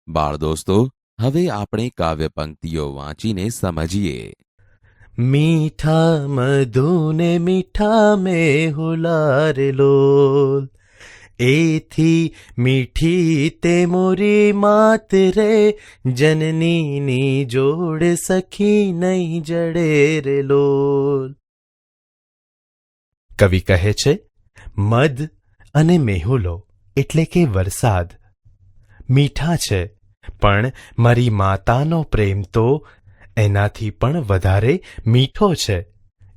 બાળ દોસ્તો, હવે આપણે કાવ્ય પંક્તિઓ વાંચીને સમજીએ. મીઠા મધુને મીઠા મેહુલા રે લોલ, એથી મીઠી તે મોરી માત રે, જનનીની જોડ સખી નહીં જડે રે લોલ. કવિ કહે છે, મધ અને મેહુલો એટલે કે વરસાદ મીઠા છે, પણ મારી માતાનો પ્રેમ તો એનાથી પણ વધારે મીઠો છે.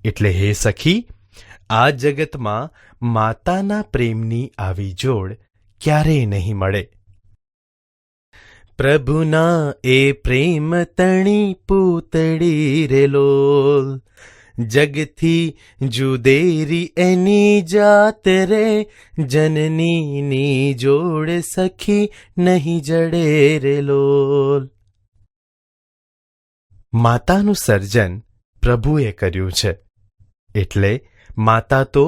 એટલે હે સખી, આ જગતમાં માતાના પ્રેમની આવી જોડ ક્યારેય નહીં મળે. પ્રભુના એ પ્રેમ તણી પૂતળી રે લોલ, જગથી જુદેરી એની જાત રે, જનનીની જોડ સખી નહીં જડે રે લોલ. માતાનું સર્જન પ્રભુએ કર્યું છે, એટલે માતા તો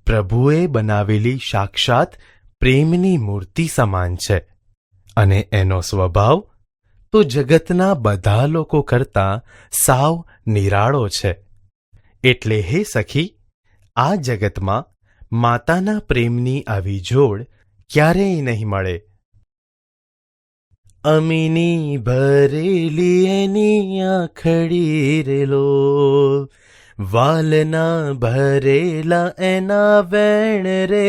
પ્રભુએ બનાવેલી સાક્ષાત પ્રેમની મૂર્તિ સમાન છે, અને એનો સ્વભાવ તો જગતના બધા લોકો કરતાં સાવ નિરાળો છે. એટલે હે સખી, આ જગતમાં માતાના પ્રેમની આવી જોડ ક્યારેય નહીં મળે. અમીની ભરેલી એની આંખડી રે લોલ, વાલના ભરેલા એના વેણ રે,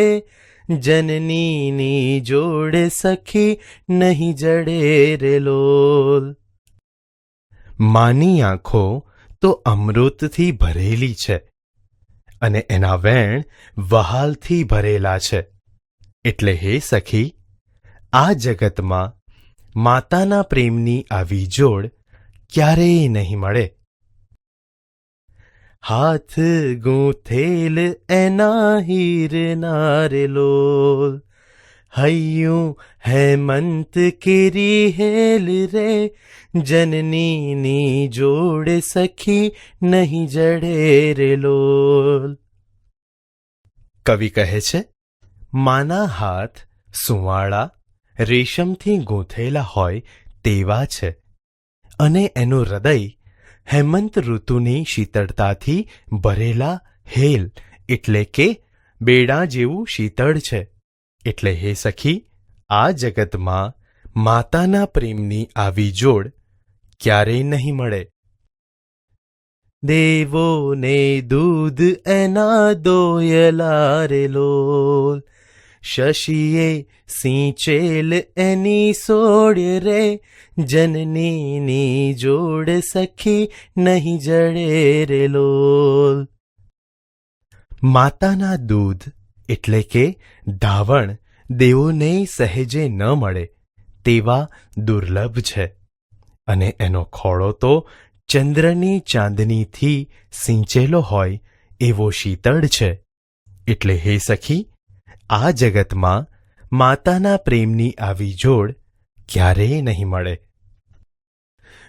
જનનીની જોડ સખી નહીં જડે રે લોલ. માની આંખો તો અમૃતથી ભરેલી છે, અને એના વેણ વહાલથી ભરેલા છે. એટલે હે સખી, આ જગતમાં માતાના પ્રેમની આવી જોડ ક્યારેય નહીં મળે. હાથ ગૂંથેલ એના હીરના રે લોલ, હૈયું હેમંત કેરી હેલ રે, જનનીની જોડ સખી નહીં જડે રે લોલ. કવિ કહે છે, માના હાથ સુંવાળા રેશમથી ગૂંથેલા હોય તેવા છે, અને એનું હૃદય હેમંત ઋતુની શીતળતાથી ભરેલા હેલ એટલે કે બેડા જેવું શીતળ છે. એટલે હે સખી, આ જગતમાં માતાના પ્રેમની આવી જોડ ક્યારેય નહીં મળે. દેવોને દૂધ એના દોયલા રે લોલ, શશીએ સિંચેલ એની સોડ રે, જનનીની જોડ સખી નહીં જડે રે લોલ. માતાના દૂધ એટલે કે ધાવણ દેવોને સહેજે ન મળે તેવા દુર્લભ છે, અને એનો ખોળો તો ચંદ્રની ચાંદનીથી સિંચેલો હોય એવો શીતળ છે. એટલે હે સખી, આ જગતમાં માતાના પ્રેમની આવી જોડ ક્યારેય નહીં મળે.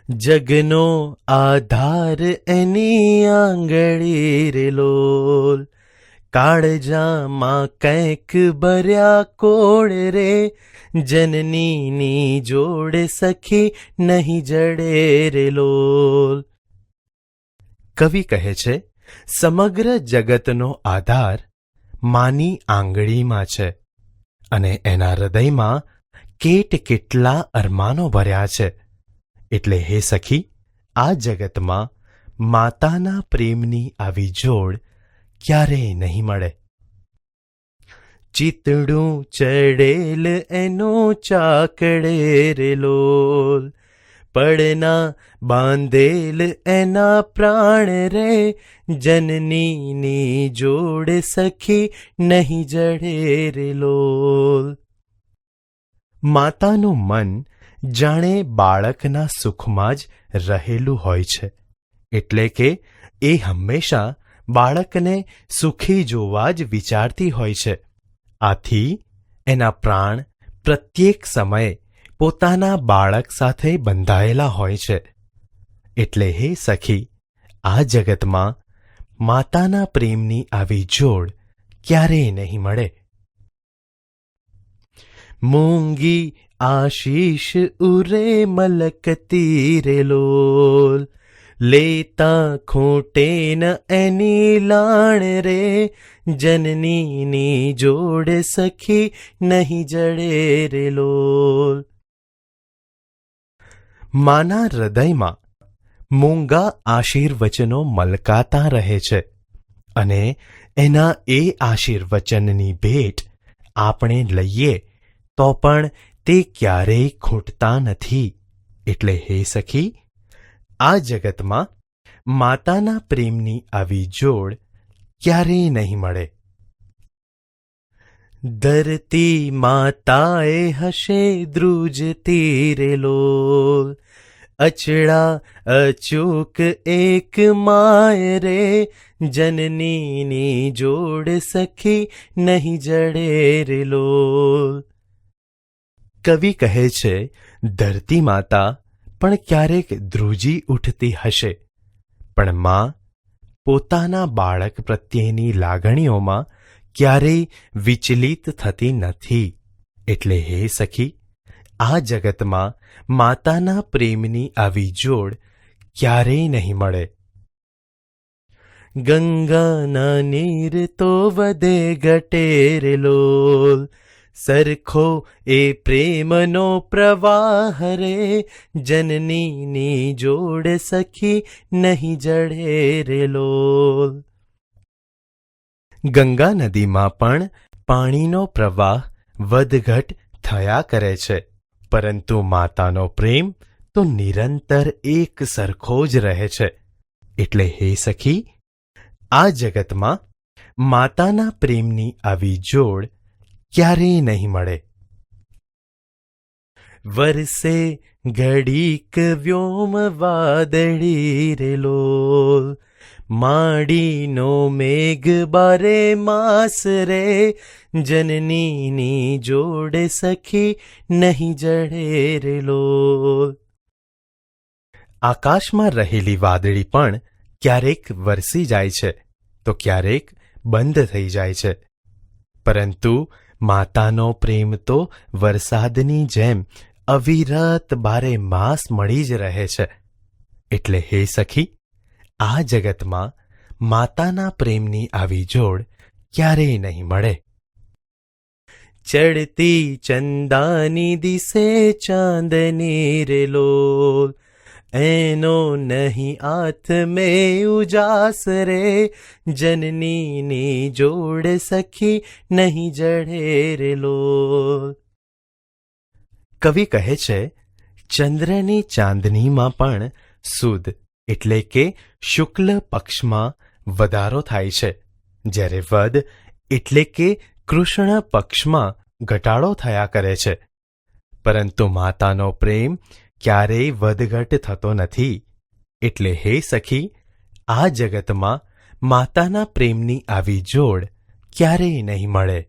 જગનો આધાર એની આંગળી રે લોલ, કાળજામાં કંઈક ભર્યા કોળ રે, જનનીની જોડ સખી નહીં જડે રે લોલ. કવિ કહે છે, સમગ્ર જગતનો આધાર માની આંગળીમાં છે, અને એના હૃદયમાં કેટલા અરમાનો ભર્યા છે. એટલે હે સખી, આ જગતમાં માતાના પ્રેમની આવી જોડ ક્યારેય નહીં મળે. ચિતડું ચડેલ એનું ચાકડે રે લોલ, પડના બાંધેલ એના પ્રાણ રે, જનનીની જોડ સખી નહીં જડે રે લોલ. માતાનું મન જાણે બાળકના સુખમાં જ રહેલું હોય છે, એટલે કે એ હંમેશા બાળકને સુખી જોવા જ વિચારતી હોય છે. આથી એના પ્રાણ પ્રત્યેક સમયે પોતાના બાળક સાથે બંધાયેલા હોય છે. એટલે હે સખી, આ જગતમાં માતાના પ્રેમની આવી જોડ ક્યારેય નહીં મળે. મૂંગી આશીષ ઉરે મલકતી રે લોલ, લેતા ખોટે ન એની લાણ રે, જનનીની જોડ સખી નહીં જડે રે લોલ. માના હૃદયમાં મૂંગા આશીર્વચનો મલકાતા રહે છે અને એના એ આશીર્વચનની ભેટ આપણે લઈએ તો પણ તે ક્યારેય ખૂટતા નથી. એટલે હે સખી, આ જગતમાં માતાના પ્રેમની આવી જોડ ક્યારેય નહીં મળે. ધરતી માતાએ હશે ધ્રુજતી રે લોલ, અચડા અચૂક એક માય રે, જનનીની જોડ સખી નહીં જડે રે લોલ. કવિ કહે છે, ધરતી માતા પણ ક્યારેક ધ્રુજી ઉઠતી હશે, પણ માં પોતાના બાળક પ્રત્યેની લાગણીઓમાં ક્યારેય વિચલિત થતી નથી. એટલે હે સખી, આ જગતમાં માતાના પ્રેમની આવી જોડ ક્યારેય નહીં મળે. ગંગાના નીર તો વધે ઘટે રે લોલ, સરખો એ પ્રેમનો પ્રવાહ રે, જનનીની જોડ સખી નહીં જડે રે લોલ. ગંગા નદીમાં પણ પાણીનો પ્રવાહ વધઘટ થયા કરે છે, પરંતુ માતાનો પ્રેમ તો નિરંતર એક સરખો જ રહે છે. એટલે હે સખી, આ જગતમાં માતાના પ્રેમની આવી જોડ ક્યારેય નહીં મળે. વરસે ઘડીક વ્યોમ વાદળી રે લોલ, માડીનો મેઘ બારે માસ રે, જનનીની જોડ સખી નહીં જડે રે લોલ. આકાશમાં રહેલી વાદળી પણ ક્યારેક વરસી જાય છે તો ક્યારેક બંધ થઈ જાય છે, પરંતુ માતાનો પ્રેમ તો વરસાદની જેમ અવિરત બારે માસ મળી જ રહે છે. એટલે હે સખી, આ જગતમાં માતાના પ્રેમની આવી જોડ ક્યારેય નહીં મળે. ચડતી ચંદાની દિશે ચાંદની રે લોલ, એનો નહીં હાથ મેં ઉજાસ રે, જનનીની જોડ સખી નહીં જડે રે લોલ. કવિ કહે છે, ચંદ્રની ચાંદનીમાં પણ સુદ એટલે કે શુક્લ પક્ષમાં વધારો થાય છે, જ્યારે વદ એટલે કે કૃષ્ણ પક્ષમાં ઘટાડો થયા કરે છે. પરંતુ માતાનો પ્રેમ ક્યારેય વધઘટ થતો નથી. એટલે હે સખી, આ જગતમાં માતાના પ્રેમની આવી જોડ ક્યારેય નહીં મળે.